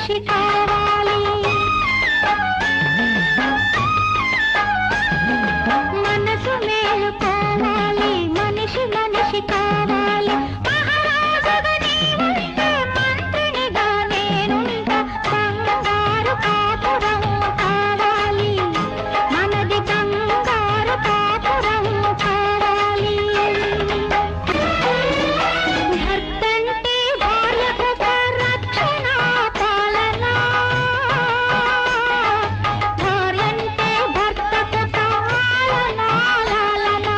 మనిషి కావాలి మనసు మేలుకోవాలి మనిషి మనిషి కావాలి మహారాజుగా నీవుంటే మంత్రినిగా నేనుంటా బంగారు కాపురం కావాలి మనది బంగారు కాపురం కావాలి భర్తంటే భార్యకు రక్షణ పాలన భార్యంటే భర్తకు పాలన లాలన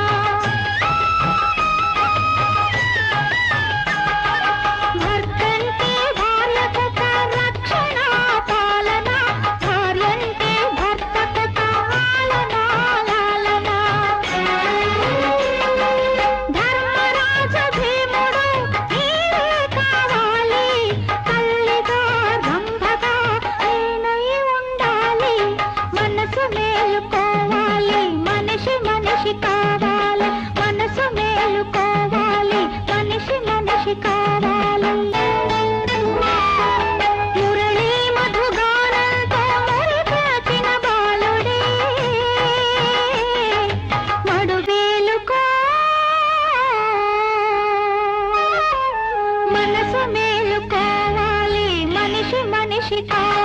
భర్తంటే భార్యకు రక్షణ పాలన భార్యంటే భర్తకు పాలన లాలన ధర్మరాజ భీముడు నీవే కావాలి తల్లిగా రంభగా నేనై ఉండాలి మనసు మేలుకోవాలి మనిషి మనిషి కావాలి మనసు మేలుకోవాలి మనిషి మనిషి కావాలి మురళీ మధుగానంతో మురిపెల్చిన బాలుడే మడువేలుకో మనసు మేలుకోవాలి మనిషి మనిషి కావాలి